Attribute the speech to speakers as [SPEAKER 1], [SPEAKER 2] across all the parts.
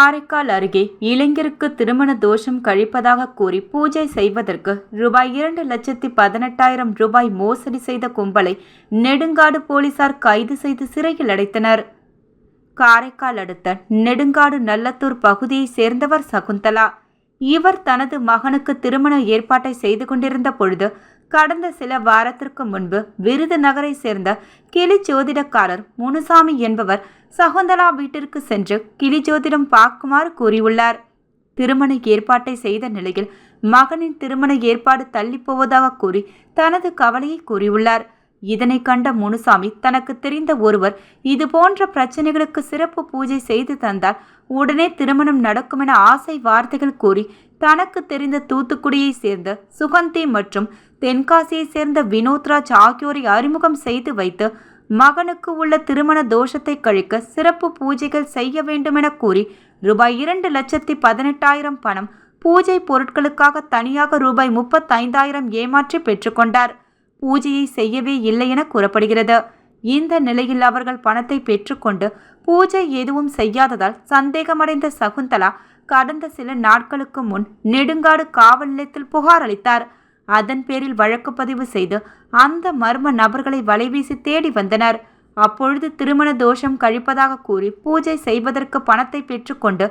[SPEAKER 1] காரைக்கால் அருகே இளைஞருக்கு திருமண தோஷம் கழிப்பதாக கூறி பூஜை செய்வதற்கு ரூபாய் 2,18,000 ரூபாய் மோசடி செய்த கும்பலை நெடுங்காடு போலீசார் கைது செய்து சிறையில் அடைத்தனர். காரைக்கால் அடுத்த நெடுங்காடு நல்லத்தூர் பகுதியைச் சேர்ந்தவர் சகுந்தலா. இவர் தனது மகனுக்கு திருமண ஏற்பாட்டை செய்து கொண்டிருந்த பொழுது கடந்த சில வாரத்திற்கு முன்பு விருதுநகரை சேர்ந்த கிளி ஜோதிடக்காரர் முனுசாமி என்பவர் சகுந்தலா வீட்டிற்கு சென்று கிளி ஜோதிடம் பார்க்குமாறு கூறியுள்ளார். திருமண ஏற்பாட்டை செய்த நிலையில் மகனின் திருமண ஏற்பாடு தள்ளி போவதாக கூறி தனது கவலையை கூறியுள்ளார். இதனை கண்ட முனுசாமி தனக்கு தெரிந்த ஒருவர் இதுபோன்ற பிரச்சனைகளுக்கு சிறப்பு பூஜை செய்து தந்தால் உடனே திருமணம் நடக்கும் என ஆசை வார்த்தைகள் கூறி தனக்கு தெரிந்த தூத்துக்குடியை சேர்ந்த சுகந்தி மற்றும் தென்காசியை சேர்ந்த வினோத்ராஜ் ஆகியோரை அறிமுகம் செய்து வைத்து மகனுக்கு உள்ள திருமண தோஷத்தை கழிக்க சிறப்பு பூஜைகள் செய்ய வேண்டும் என கூறி ரூபாய் 2,18,000 பணம் பூஜை பொருட்களுக்காக தனியாக ரூபாய் 35,000 ஏமாற்றி பெற்றுக்கொண்டார். பூஜையை செய்யவே இல்லை என கூறப்படுகிறது. இந்த நிலையில் அவர்கள் பணத்தை பெற்றுக்கொண்டு பூஜை எதுவும் செய்யாததால் சந்தேகமடைந்த சகுந்தலா கடந்த சில நாட்களுக்கு முன் நெடுங்காடு காவல் நிலையத்தில் புகார் அளித்தார். அதன் பேரில் வழக்கு பதிவு செய்து அந்த மர்ம நபர்களை வலைவீசி தேடி வந்தனர். அப்பொழுது திருமண தோஷம் கழிப்பதாக கூறி பூஜை செய்வதற்கு பணத்தை பெற்றுக்கொண்டு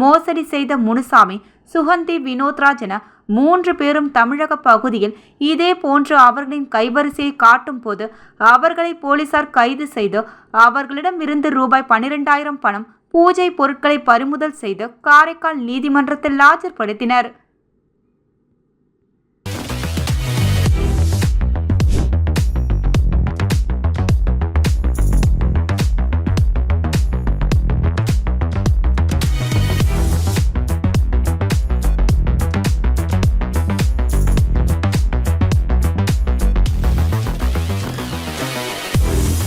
[SPEAKER 1] மோசடி செய்த முனுசாமி, சுகந்தி, வினோத்ராஜ் என 3 பேரும் தமிழக பகுதியில் இதே போன்று அவர்களின் கைவரிசையை காட்டும் போது அவர்களை போலீசார் கைது செய்து அவர்களிடம் இருந்து ரூபாய் 12,000 பணம் பூஜை பொருட்களை பறிமுதல் செய்து காரைக்கால் நீதிமன்றத்தில் ஆஜர்படுத்தினர்.